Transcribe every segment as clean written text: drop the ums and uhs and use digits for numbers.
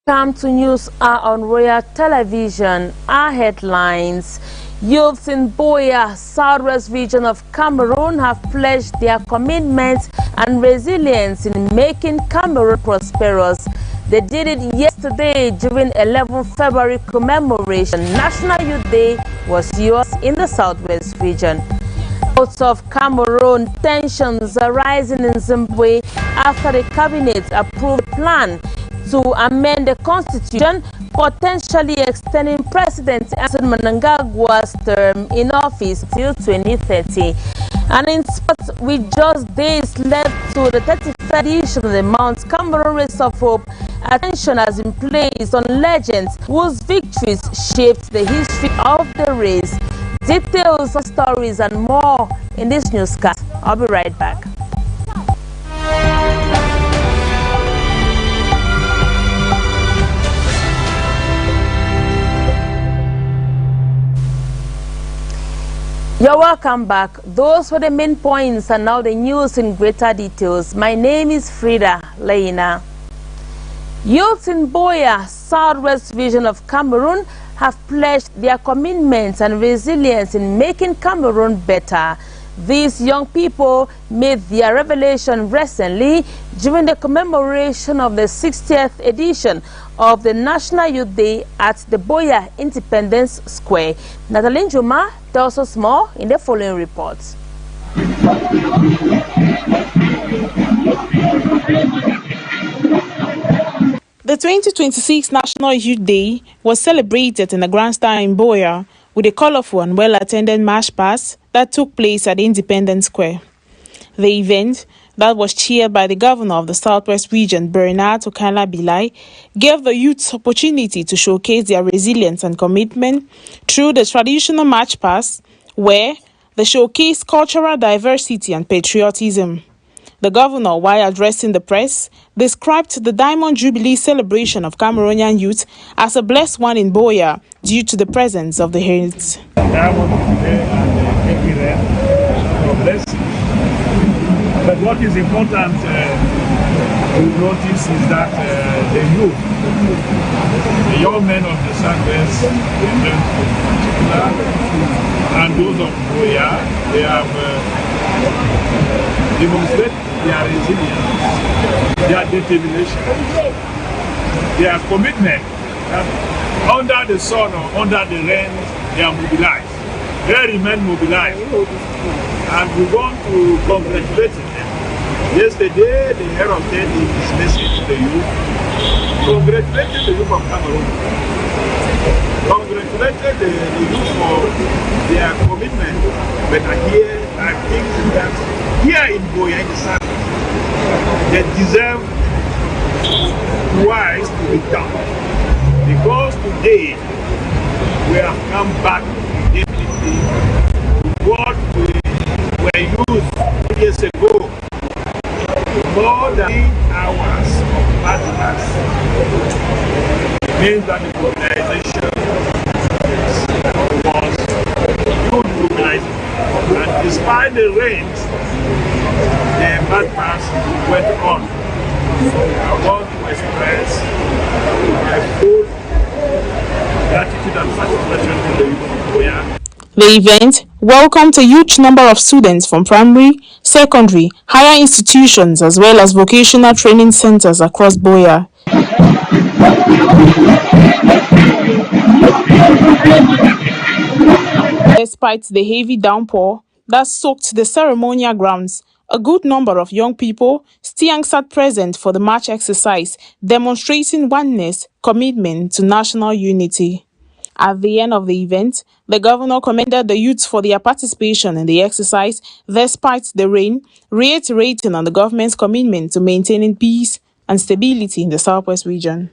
Welcome to News Hour on Royal Television. Our headlines. Youths in Boya, southwest region of Cameroon, have pledged their commitment and resilience in making Cameroon prosperous. They did it yesterday during 11 February commemoration. National Youth Day was yours in the southwest region. Out of Cameroon, tensions are rising in Zimbabwe after the cabinet approved a plan to amend the constitution, potentially extending President Emerson Mnangagwa's term in office till 2030. And in sports, with just days left to the 33rd edition of the Mount Cameroon Race of Hope, attention has been placed on legends whose victories shaped the history of the race. Details, stories, and more in this newscast. I'll be right back. You're welcome back. Those were the main points, and now the news in greater details. My name is Frida Leina. Youths in Boya, southwest region of Cameroon, have pledged their commitment and resilience in making Cameroon better. These young people made their revelation recently during the commemoration of the 60th edition of the National Youth Day at the Boya Independence Square. Natalie Juma tells us more in the following report. The 2026 National Youth Day was celebrated in the grandstand in Boya with a colorful and well-attended march past that took place at Independence Square. The event, that was chaired by the governor of the Southwest region, Bernard Okala Bilai, gave the youths opportunity to showcase their resilience and commitment through the traditional march past, where they showcased cultural diversity and patriotism. The governor, while addressing the press, described the Diamond Jubilee celebration of Cameroonian youth as a blessed one in Boya due to the presence of the heritage. But what is important to notice is that the youth, the young men of the Southwest region in particular, and those of Boya, they have demonstrated their resilience, their determination, their commitment. Under the sun or under the rain, they are mobilized. They remain mobilized. And we want to congratulate them. Yesterday, the head of state in his message to the youth congratulated the youth of Cameroon, congratulated the youth for their commitment. But here, I think that here in Boya, in the south, they deserve twice to be done. Because today, we have come back definitely to what we were used years ago. More than 8 hours of partners means that the mobilization was huge mobilization. And despite the rains, the partners went on. I want to express my full gratitude and satisfaction to the youth of Boya. The event welcomed a huge number of students from primary, secondary, higher institutions as well as vocational training centers across Boya. Despite the heavy downpour that soaked the ceremonial grounds, a good number of young people still sat present for the march exercise, demonstrating oneness, commitment to national unity. At the end of the event, the governor commended the youths for their participation in the exercise despite the rain, reiterating on the government's commitment to maintaining peace and stability in the Southwest region.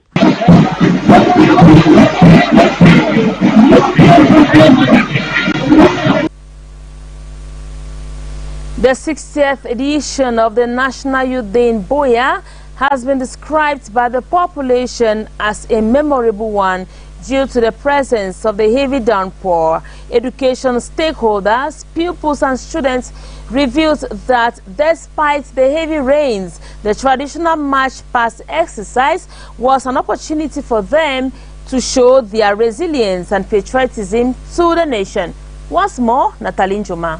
The 60th edition of the National Youth Day in Boya has been described by the population as a memorable one due to the presence of the heavy downpour. Education stakeholders, pupils and students revealed that despite the heavy rains, The traditional march past exercise was an opportunity for them to show their resilience and patriotism to the nation. Once more, Natalie Njoma.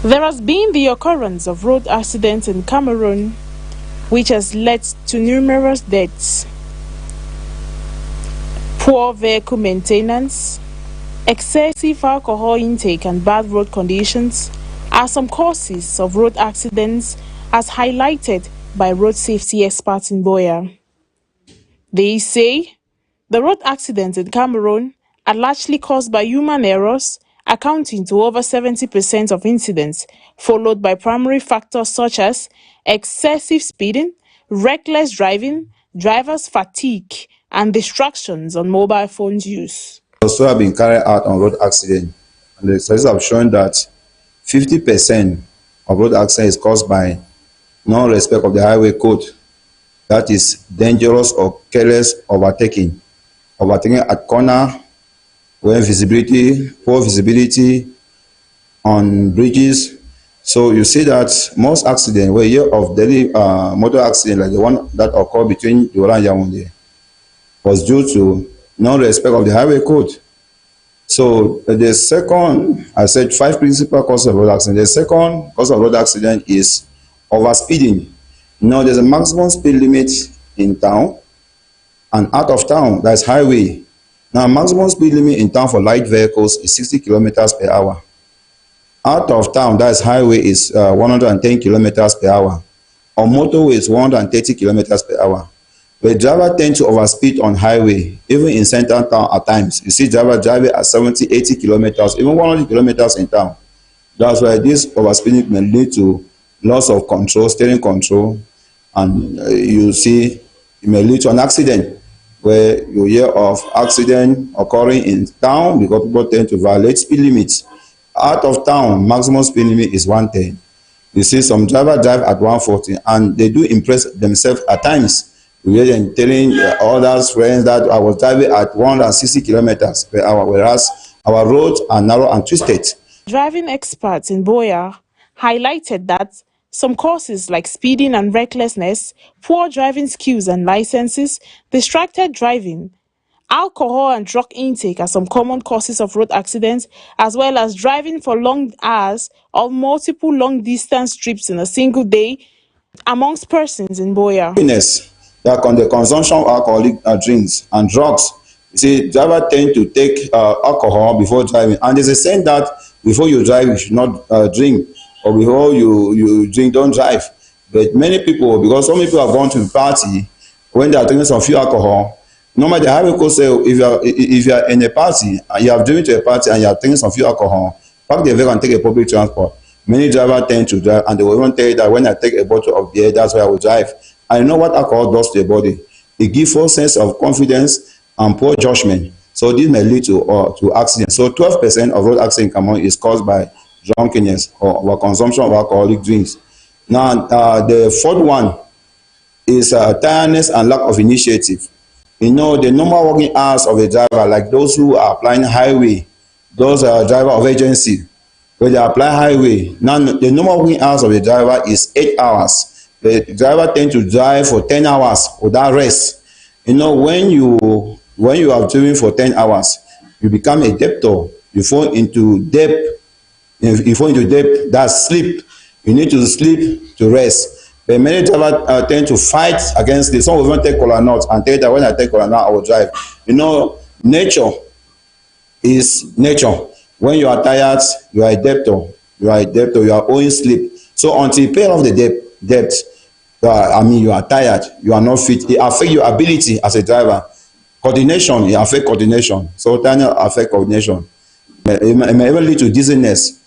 There has been the occurrence of road accidents in Cameroon, which has led to numerous deaths. Poor vehicle maintenance, excessive alcohol intake and bad road conditions are some causes of road accidents as highlighted by road safety experts in Boya. They say the road accidents in Cameroon are largely caused by human errors, accounting to over 70% of incidents, followed by primary factors such as excessive speeding, reckless driving, driver's fatigue, and distractions on mobile phones use. Also have been carried out on road accident, and the studies have shown that 50% of road accident is caused by non-respect of the highway code, that is dangerous or careless overtaking at corner, when poor visibility on bridges. So you see that most accidents were year of daily motor accident, like the one that occurred between Yola and Yaoundé, was due to non-respect of the highway code. So the second, I said 5 principal causes of road accident. The second cause of road accident is overspeeding. Now there's a maximum speed limit in town and out of town, that's highway. Now maximum speed limit in town for light vehicles is 60 kilometers per hour. Out of town, that's highway, is 110 kilometers per hour. On motorway is 130 kilometers per hour. The driver tend to overspeed on highway, even in center town at times. You see driver driving at 70, 80 kilometers, even 100 kilometers in town. That's why this overspeeding may lead to loss of control, steering control, and you see it may lead to an accident, where you hear of accident occurring in town because people tend to violate speed limits. Out of town, maximum speed limit is 110. You see some driver drive at 140, and they do impress themselves at times. You hear them telling others, friends, that I was driving at 160 kilometers per hour, whereas our roads are narrow and twisted. Driving experts in Boya highlighted that some causes like speeding and recklessness, poor driving skills and licenses, distracted driving, alcohol and drug intake are some common causes of road accidents, as well as driving for long hours or multiple long-distance trips in a single day amongst persons in Boya. That on the consumption of alcoholic drinks and drugs. You see, drivers tend to take alcohol before driving, and there's a saying that before you drive, you should not drink, or before you drink, don't drive. But many people, because some people have gone to a party when they are drinking some few alcohol. Normally, the highway code say if you are in a party and you have driven to a party and you are drinking some few alcohol, park the vehicle and take a public transport. Many drivers tend to drive, and they will even tell you that when I take a bottle of beer, that's why I will drive. I know what alcohol does to the body. It gives false sense of confidence and poor judgment. So this may lead to accidents. So 12% of road accidents in Cameroon is caused by drunkenness or consumption of alcoholic drinks. Now, the fourth one is tiredness and lack of initiative. You know, the normal working hours of a driver, like those who are applying highway, those are driver of agency, when they apply highway. Now, the normal working hours of a driver is 8 hours. The driver tend to drive for 10 hours without rest. You know, when you are driving for 10 hours, you become a debtor. You fall into debt. You fall into debt, that's sleep. You need to sleep to rest. But many drivers tend to fight against this. Some will even take cola nuts and tell that when I take cola nut, I will drive. You know, nature is nature. When you are tired, you are a debtor. You are a debtor. You are owing sleep. So until you pay off the debt, you are tired, you are not fit. It affects your ability as a driver. Coordination, it affects coordination. So tiredness affects coordination. It may even lead to dizziness.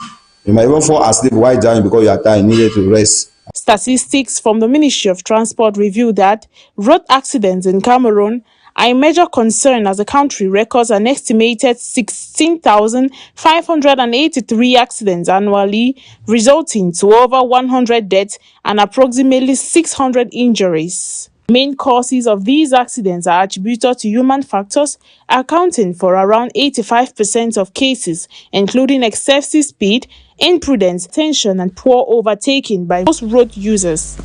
You may even fall asleep while driving because you are tired, you needed to rest. Statistics from the Ministry of Transport reveal that road accidents in Cameroon are a major concern as the country records an estimated 16,583 accidents annually, resulting to over 100 deaths and approximately 600 injuries. Main causes of these accidents are attributed to human factors, accounting for around 85% of cases, including excessive speed, imprudence, tension, and poor overtaking by most road users.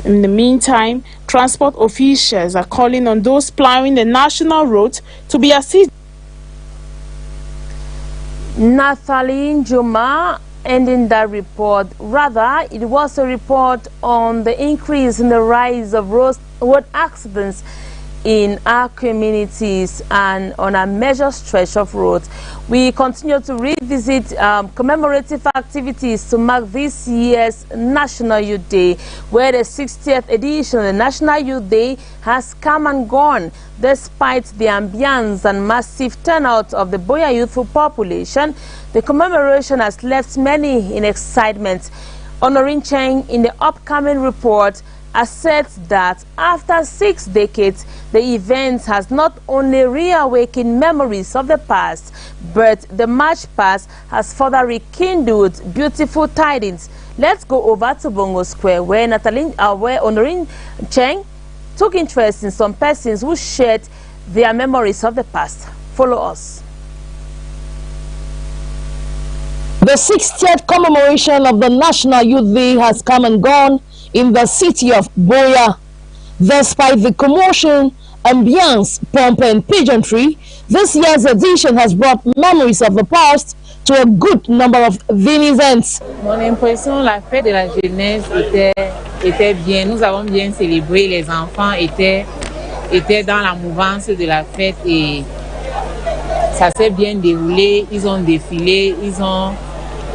In the meantime, transport officials are calling on those plowing the national roads to be assisted. Nathalie Juma ending that report. Rather, it was a report on the increase in the rise of road accidents in our communities and on a major stretch of roads. We continue to revisit commemorative activities to mark this year's National Youth Day, where the 60th edition of the National Youth Day has come and gone. Despite the ambience and massive turnout of the Boya youthful population, the commemoration has left many in excitement. Honoring Cheng in the upcoming report asserts that after 6 decades, the event has not only reawakened memories of the past, but the March past has further rekindled beautiful tidings. Let's go over to Bongo Square, where Honoring Cheng took interest in some persons who shared their memories of the past. Follow us. The 60th commemoration of the National Youth Day has come and gone in the city of Boya. Despite the commotion, ambience, pomp and pageantry, this year's edition has brought memories of the past to a good number of denizens. Mon impression, la fête de la jeunesse était bien. Nous avons bien célébré. Les enfants étaient dans la mouvance de la fête et ça s'est bien déroulé. Ils ont défilé,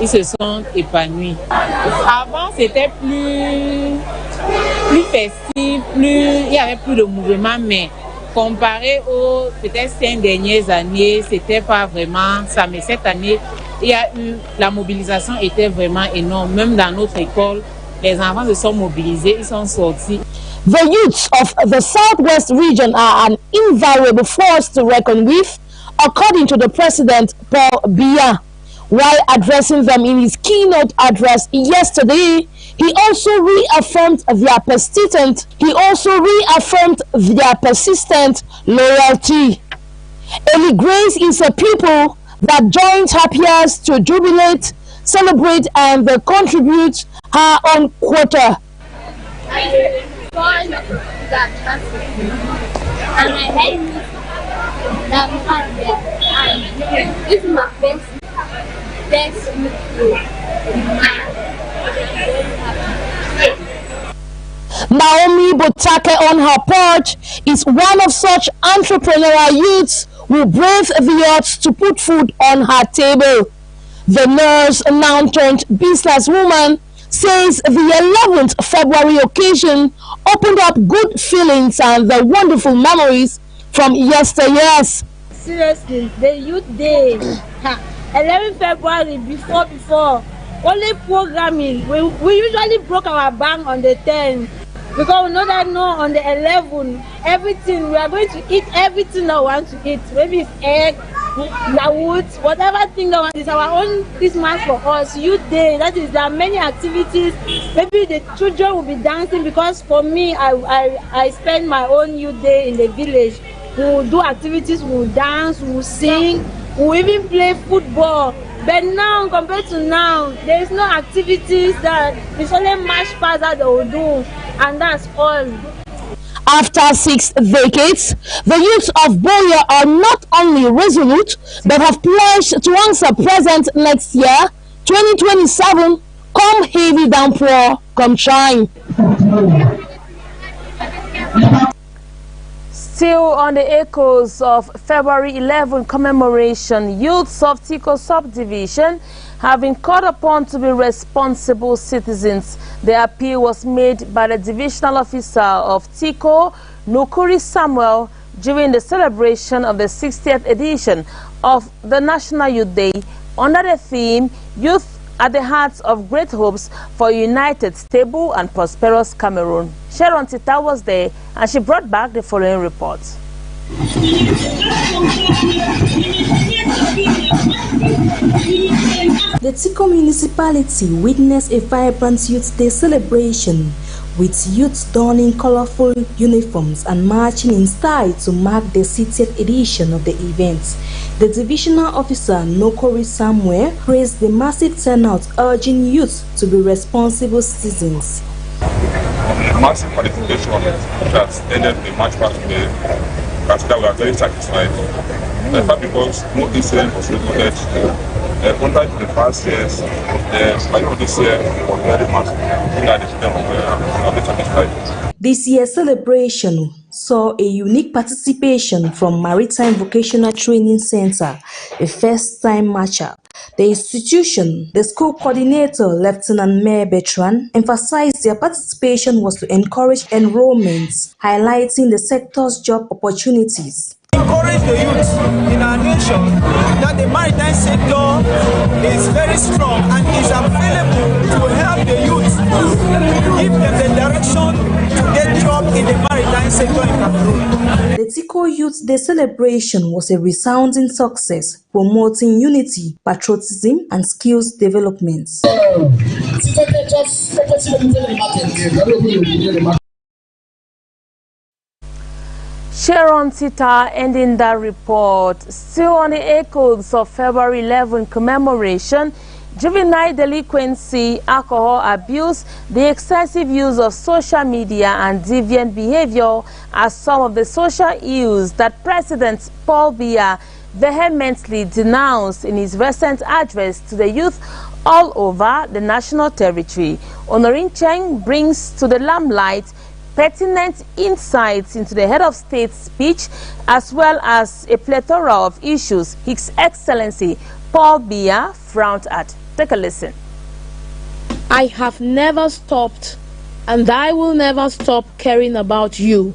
ils se sont épanouis. Avant, c'était plus festif, il y avait plus de mouvement, mais comparé aux peut-être 5 dernières années, c'était pas vraiment ça. Mais cette année, la mobilisation était vraiment énorme. Même dans notre école, les enfants se sont mobilisés, ils sont sortis. The youths of the Southwest region are an invaluable force to reckon with, according to the President, Paul Biya. While addressing them in his keynote address yesterday, he also reaffirmed their persistent loyalty. Ellie Grace is a pupil that joined her peers to jubilate, celebrate, and contribute her own quota. And I like that this is my best Naomi Botake, on her part, is one of such entrepreneurial youths who brave the odds to put food on her table. The nurse, now turned businesswoman, says the 11th February occasion opened up good feelings and the wonderful memories from yesteryears. Seriously, the youth day, 11 February, before, only programming. We usually broke our bank on the 10th because we know that on the 11th, everything, we are going to eat everything that we want to eat. Maybe it's egg, lawut, whatever thing that we want. It's our own Christmas for us, youth day. That is, there are many activities. Maybe the children will be dancing because for me, I spend my own youth day in the village. We will do activities, we will dance, we will sing, we will even play football. But now, compared to now, there is no activities that it's only march past that they will do, and that's all. After 6 decades, the youths of Boya are not only resolute, but have pledged to answer present next year, 2027, come heavy downpour, come shine. Still on the echoes of February 11 commemoration, youths of Tiko subdivision have been called upon to be responsible citizens. The appeal was made by the divisional officer of Tiko, Nukuri Samuel, during the celebration of the 60th edition of the National Youth Day under the theme Youth at the Heart of Great Hopes for a United, Stable and Prosperous Cameroon. Sharon Tita was there and she brought back the following report. The Tiko municipality witnessed a vibrant Youth Day celebration with youths donning colorful uniforms and marching in style to mark the 60th edition of the event. The divisional officer, Nokori Samuel, praised the massive turnout, urging youths to be responsible citizens. Massive participation that ended the match past today, consider we are very satisfied. In fact, because no incident was reported compared to the past years, I know this year was very massive. This year's celebration saw a unique participation from Maritime Vocational Training Center, a first-time matchup. The institution, the school coordinator, Lieutenant Mayor Bertrand, emphasized their participation was to encourage enrollments, highlighting the sector's job opportunities. Encourage the youth in our nation that the maritime sector is very strong and is available to help the youth, give them the direction to get job in the maritime sector in Cameroon. The Tico Youth Day celebration was a resounding success, promoting unity, patriotism, and skills development. Sharon Tita ending that report. Still on the echoes of February 11 commemoration, juvenile delinquency, alcohol abuse, the excessive use of social media and deviant behavior are some of the social ills that President Paul Biya vehemently denounced in his recent address to the youth all over the national territory. Honorin Cheng brings to the limelight pertinent insights into the head of state's speech, as well as a plethora of issues His Excellency Paul Biya frowned at. Take a listen. I have never stopped, and I will never stop caring about you.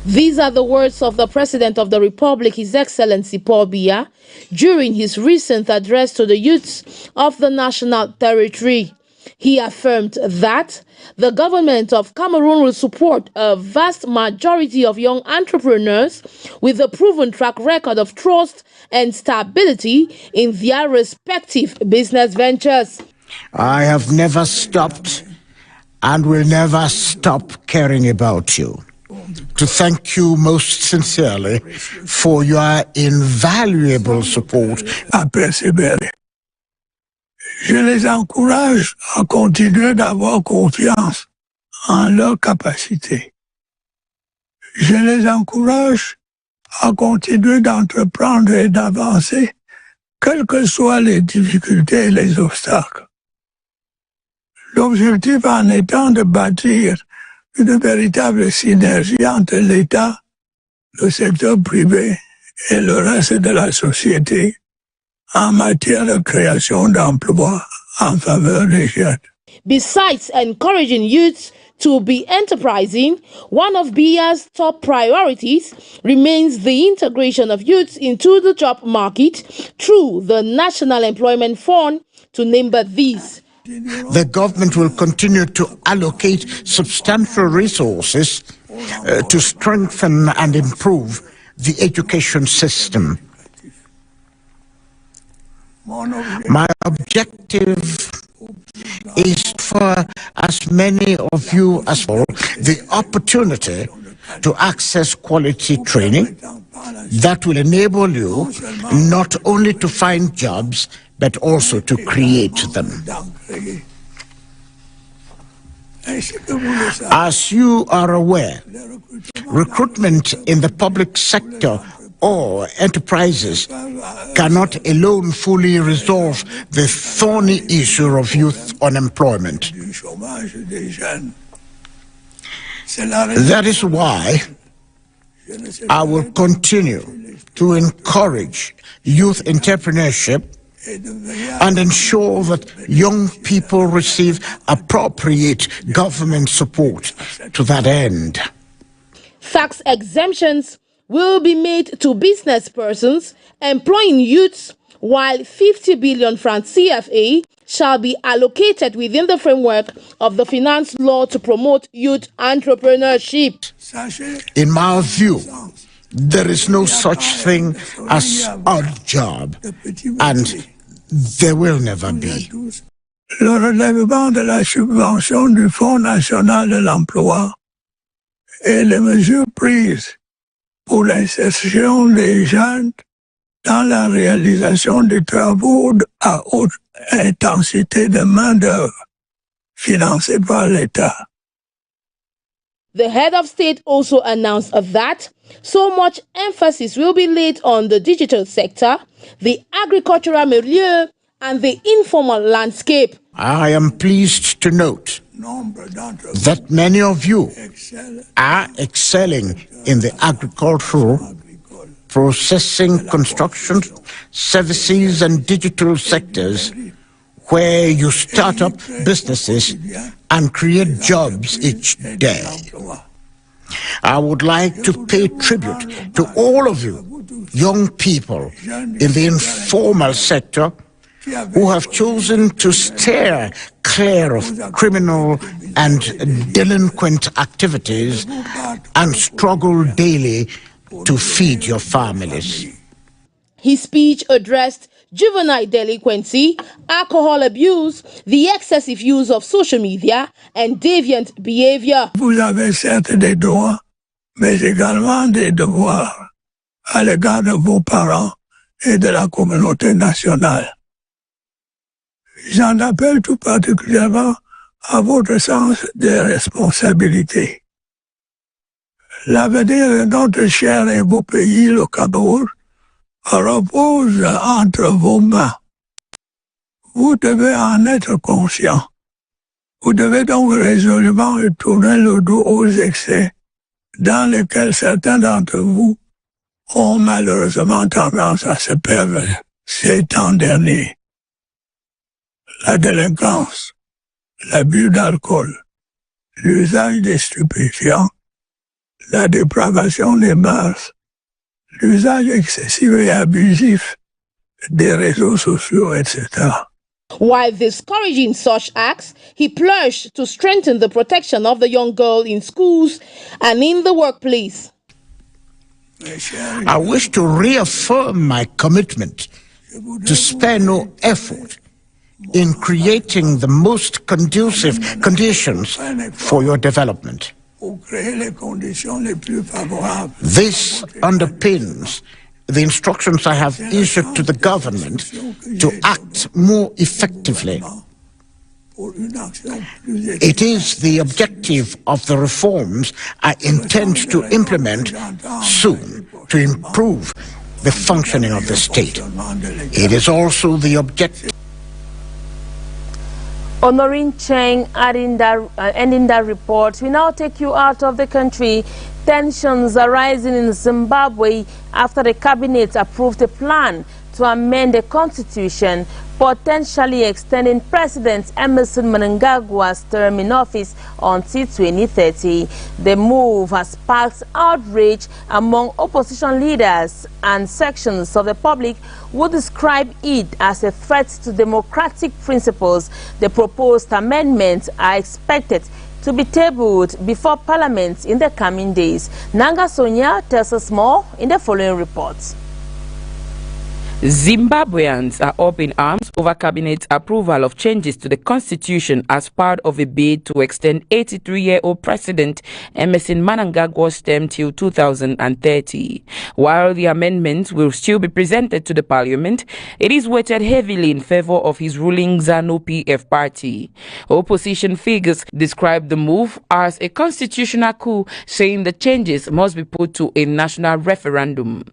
These are the words of the President of the Republic, His Excellency Paul Biya, during his recent address to the youths of the national territory. He affirmed that the government of Cameroon will support a vast majority of young entrepreneurs with a proven track record of trust and stability in their respective business ventures. I have never stopped and will never stop caring about you. To thank you most sincerely for your invaluable support. Je les encourage à continuer d'avoir confiance en leurs capacités. Je les encourage à continuer d'entreprendre et d'avancer, quelles que soient les difficultés et les obstacles. L'objectif en étant de bâtir une véritable synergie entre l'État, le secteur privé et le reste de la société en matière de création d'emplois en faveur des jeunes. Besides encouraging youths to be enterprising, one of Biya's top priorities remains the integration of youths into the job market through the National Employment Fund, to name but these. The government will continue to allocate substantial resources to strengthen and improve the education system. My objective is for as many of you as possible the opportunity to access quality training that will enable you not only to find jobs but also to create them. As you are aware, recruitment in the public sector or enterprises cannot alone fully resolve the thorny issue of youth unemployment. That is why I will continue to encourage youth entrepreneurship and ensure that young people receive appropriate government support to that end. Tax exemptions will be made to business persons employing youths, while 50 billion francs CFA shall be allocated within the framework of the finance law to promote youth entrepreneurship. In my view, there is no such thing as odd job, and there will never be. le relèvement de la subvention du Fonds national de l'emploi et les mesures prises pour l'insertion des jeunes dans la réalisation des travaux à haute intensité de main-d'œuvre financés par l'État. The head of state also announced that so much emphasis will be laid on the digital sector, the agricultural milieu, and the informal landscape. I am pleased to note that many of you are excelling in the agricultural, processing, construction, services, and digital sectors, where you start up businesses and create jobs each day. I would like to pay tribute to all of you, young people in the informal sector, who have chosen to steer clear of criminal and delinquent activities and struggle daily to feed your families. His speech addressed juvenile delinquency, alcohol abuse, the excessive use of social media, and deviant behavior. Vous avez certes des droits, mais également des devoirs à l'égard de vos parents et de la communauté nationale. J'en appelle tout particulièrement à votre sens des responsabilités. L'avenir de notre cher et beau pays, le Cameroun, repose entre vos mains. Vous devez en être conscient. Vous devez donc résolument tourner le dos aux excès dans lesquels certains d'entre vous ont malheureusement tendance à se perdre ces temps derniers. La délinquance, l'abus d'alcool, l'usage des stupéfiants, la dépravation des mœurs, l'usage excessif et abusif des réseaux sociaux, etc. While discouraging such acts, he pledged to strengthen the protection of the young girl in schools and in the workplace. I wish to reaffirm my commitment to spare no effort in creating the most conducive conditions for your development. This underpins the instructions I have issued to the government to act more effectively. It is the objective of the reforms I intend to implement soon to improve the functioning of the state. It is also the objective. Honoring Cheng, ending that report, we now take you out of the country. Tensions are rising in Zimbabwe after the cabinet approved a plan to amend the constitution, potentially extending President Emerson Mnangagwa's term in office until 2030. The move has sparked outrage among opposition leaders and sections of the public who describe it as a threat to democratic principles. The proposed amendments are expected to be tabled before Parliament in the coming days. Nanga Sonia tells us more in the following report. Zimbabweans are up in arms over cabinet approval of changes to the constitution as part of a bid to extend 83-year-old President Emerson Mnangagwa's term till 2030. While the amendments will still be presented to the parliament, it is weighted heavily in favor of his ruling ZANU-PF party. Opposition figures describe the move as a constitutional coup, saying the changes must be put to a national referendum.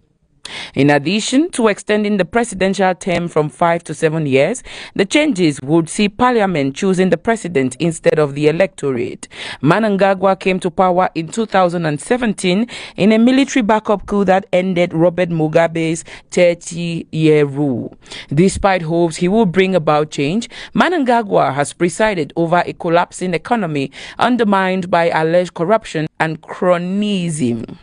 In addition to extending the presidential term from 5 to 7 years, the changes would see Parliament choosing the president instead of the electorate. Mnangagwa came to power in 2017 in a military backup coup that ended Robert Mugabe's 30-year rule. Despite hopes he will bring about change, Mnangagwa has presided over a collapsing economy undermined by alleged corruption and cronyism.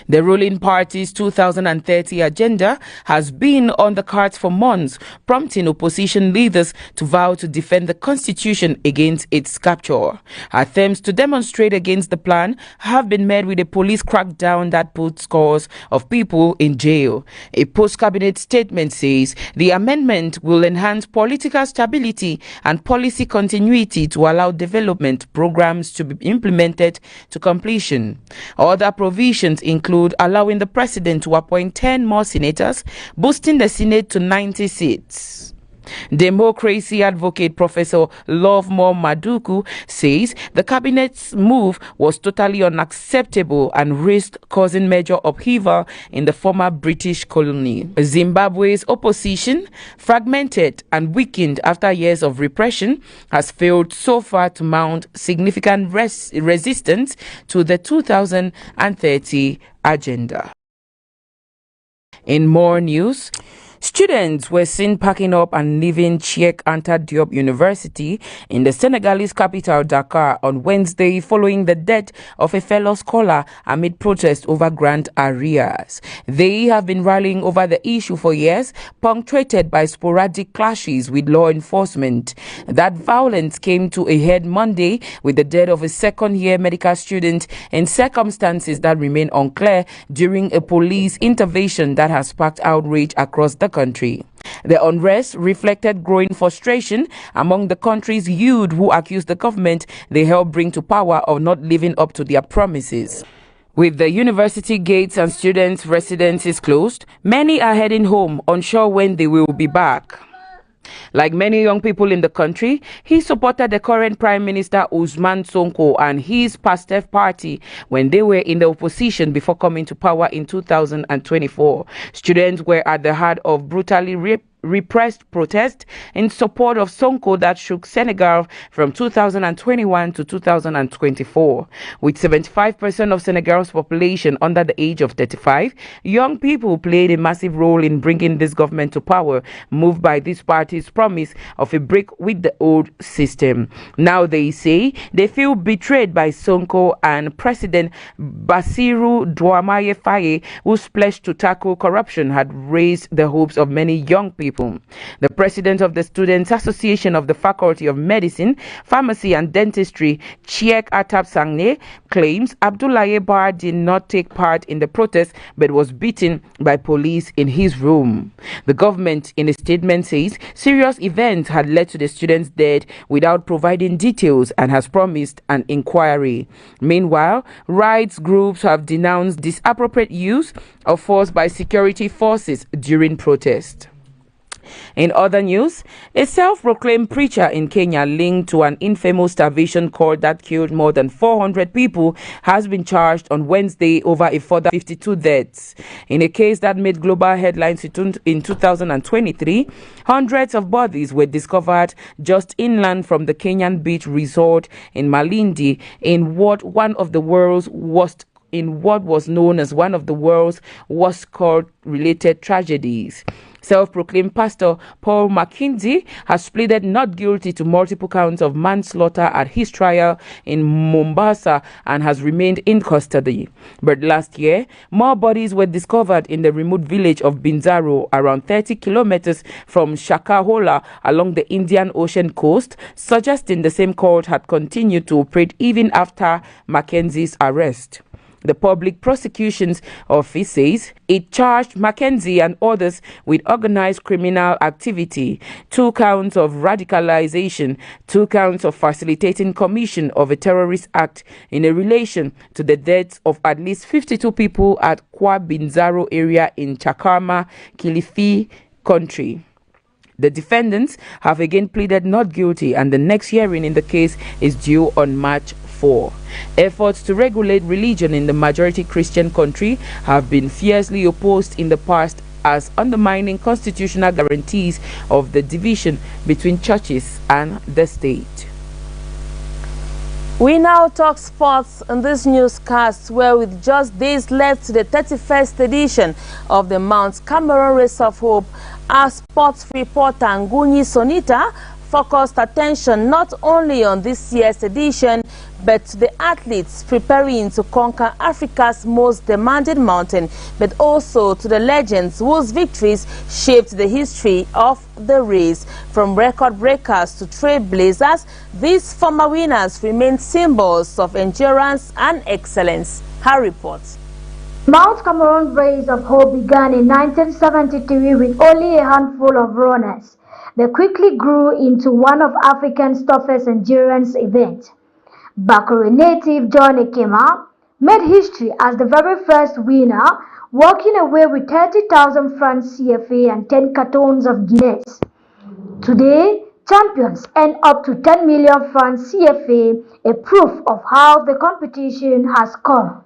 The ruling party's 2030 agenda has been on the cards for months, prompting opposition leaders to vow to defend the constitution against its capture. Attempts to demonstrate against the plan have been met with a police crackdown that put scores of people in jail. A post-cabinet statement says the amendment will enhance political stability and policy continuity to allow development programs to be implemented to completion. Other provisions include allowing the president to appoint 10 more senators, boosting the Senate to 90 seats. Democracy advocate Professor Lovemore Maduku says the cabinet's move was totally unacceptable and risked causing major upheaval in the former British colony. Zimbabwe's opposition, fragmented and weakened after years of repression, has failed so far to mount significant resistance to the 2030 agenda. In more news, students were seen packing up and leaving Cheikh Anta Diop University in the Senegalese capital Dakar on Wednesday following the death of a fellow scholar amid protests over grant arrears. They have been rallying over the issue for years, punctuated by sporadic clashes with law enforcement. That violence came to a head Monday with the death of a second-year medical student in circumstances that remain unclear during a police intervention that has sparked outrage across the country. The unrest reflected growing frustration among the country's youth who accused the government they helped bring to power of not living up to their promises. With the university gates and students' residences closed, many are heading home, unsure when they will be back. Like many young people in the country, he supported the current Prime Minister Ousmane Sonko and his PASTEF party when they were in the opposition before coming to power in 2024. Students were at the heart of brutally repressed protest in support of Sonko that shook Senegal from 2021 to 2024. With 75% of Senegal's population under the age of 35, young people played a massive role in bringing this government to power, moved by this party's promise of a break with the old system. Now they say they feel betrayed by Sonko and President Bassirou Diomaye Faye, whose pledge to tackle corruption had raised the hopes of many young people. The president of the Students' Association of the Faculty of Medicine, Pharmacy and Dentistry, Cheikh Atab Sangne, claims Abdoulaye Bar did not take part in the protest but was beaten by police in his room. The government, in a statement, says serious events had led to the students' death without providing details and has promised an inquiry. Meanwhile, rights groups have denounced disappropriate use of force by security forces during protest. In other news, a self-proclaimed preacher in Kenya linked to an infamous starvation cult that killed more than 400 people has been charged on Wednesday over a further 52 deaths. In a case that made global headlines in 2023, hundreds of bodies were discovered just inland from the Kenyan beach resort in Malindi in what was known as one of the world's worst cult-related tragedies. Self-proclaimed pastor Paul McKinsey has pleaded not guilty to multiple counts of manslaughter at his trial in Mombasa and has remained in custody. But last year, more bodies were discovered in the remote village of Binzaro, around 30 kilometers from Shakahola along the Indian Ocean coast, suggesting the same cult had continued to operate even after Mackenzie's arrest. The Public Prosecution's Office says it charged Mackenzie and others with organized criminal activity, 2 counts of radicalization, 2 counts of facilitating commission of a terrorist act in a relation to the deaths of at least 52 people at Kwa Binzaro area in Chakarma, Kilifi country. The defendants have again pleaded not guilty, and the next hearing in the case is due on March 4. Efforts to regulate religion in the majority Christian country have been fiercely opposed in the past as undermining constitutional guarantees of the division between churches and the state. We now talk sports in this newscast, where with just days left to the 31st edition of the Mount Cameroon Race of Hope, our sports reporter Nguni Sonita focused attention not only on this year's edition, but to the athletes preparing to conquer Africa's most demanding mountain, but also to the legends whose victories shaped the history of the race. From record breakers to trailblazers, these former winners remain symbols of endurance and excellence. Her report. Mount Cameroon Race of Hope began in 1973 with only a handful of runners. They quickly grew into one of Africa's toughest endurance events. Bakore native John Ekema made history as the very first winner, walking away with 30,000 francs CFA and 10 cartons of Guinness. Today, champions earn up to 10 million francs CFA, a proof of how the competition has come.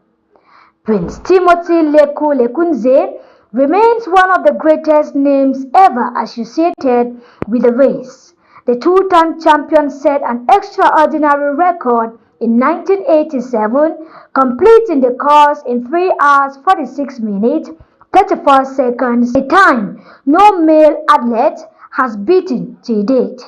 Prince Timothy Leku Lekunze remains one of the greatest names ever associated with the race. The two-time champion set an extraordinary record in 1987, completing the course in 3 hours 46 minutes 34 seconds, a time no male athlete has beaten to date.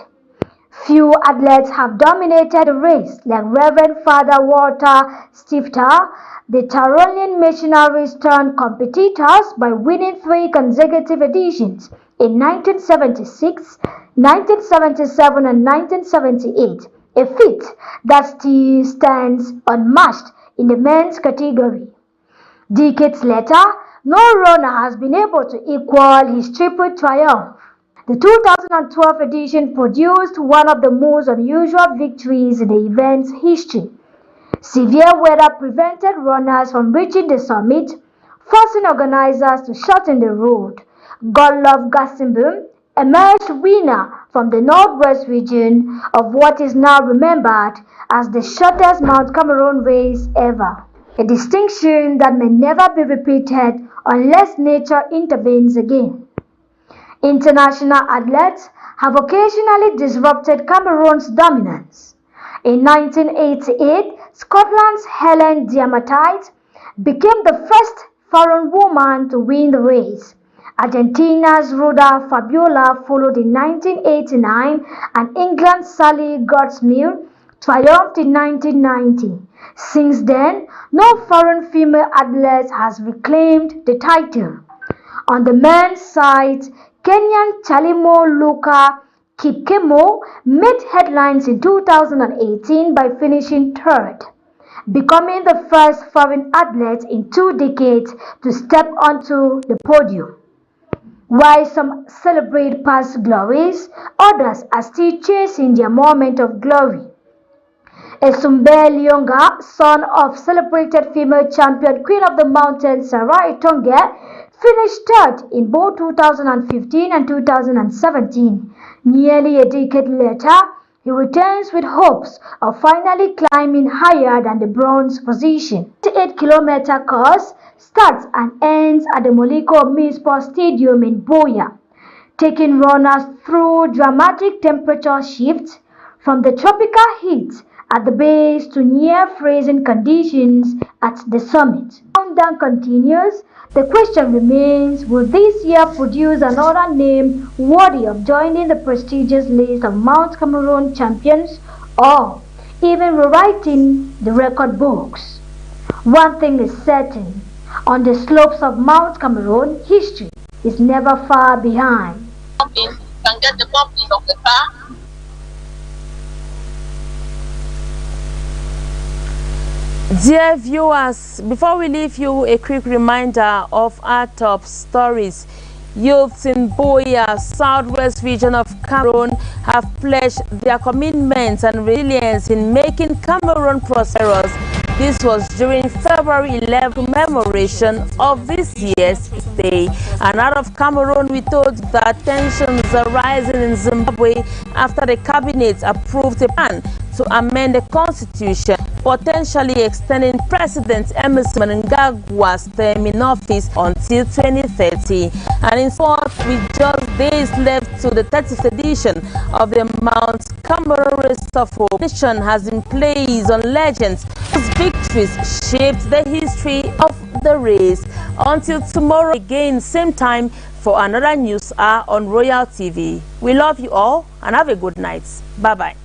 Few athletes have dominated the race like Reverend Father Walter Stifter. The Tyrolean missionaries turned competitors by winning 3 consecutive editions in 1976, 1977 and 1978, a feat that still stands unmatched in the men's category. Decades later, no runner has been able to equal his triple triumph. The 2012 edition produced one of the most unusual victories in the event's history. Severe weather prevented runners from reaching the summit, forcing organizers to shorten the road. Godlove Gasimbu emerged winner from the northwest region of what is now remembered as the shortest Mount Cameroon race ever, a distinction that may never be repeated unless nature intervenes again. International athletes have occasionally disrupted Cameroon's dominance. In 1988, Scotland's Helen Diamantite became the first foreign woman to win the race. Argentina's Ruda Fabiola followed in 1989, and England's Sally Goldsmith triumphed in 1990. Since then, no foreign female athlete has reclaimed the title. On the men's side, Kenyan Chalimo Luka Kipkemo made headlines in 2018 by finishing third, becoming the first foreign athlete in 2 decades to step onto the podium. While some celebrate past glories, others are still chasing their moment of glory. Esumbe Lyonga, son of celebrated female champion Queen of the Mountain Sarah Etonge, finished third in both 2015 and 2017. Nearly a decade later, he returns with hopes of finally climbing higher than the bronze position. The 8-kilometer course starts and ends at the Moliko Misport Stadium in Boya, taking runners through dramatic temperature shifts from the tropical heat at the base to near freezing conditions at the summit. Countdown continues. The question remains, will this year produce another name worthy of joining the prestigious list of Mount Cameroon champions, or even rewriting the record books? One thing is certain, on the slopes of Mount Cameroon, history is never far behind. You can get the bump in of the car. Dear viewers, before we leave you, a quick reminder of our top stories. Youths in Boya, southwest region of Cameroon, have pledged their commitment and resilience in making Cameroon prosperous. This was during February 11th commemoration of this year's day. And out of Cameroon, we told that tensions are rising in Zimbabwe after the cabinet approved a plan to amend the constitution, potentially extending President Emerson Mnangagwa's term in office until 2030. And in sport, with just days left to the 30th edition of the Mount Cameroon Race of Hope, the nation has been placed on legends whose victories shaped the history of the race. Until tomorrow again, same time, for another news hour on Royal TV. We love you all and have a good night. Bye-bye.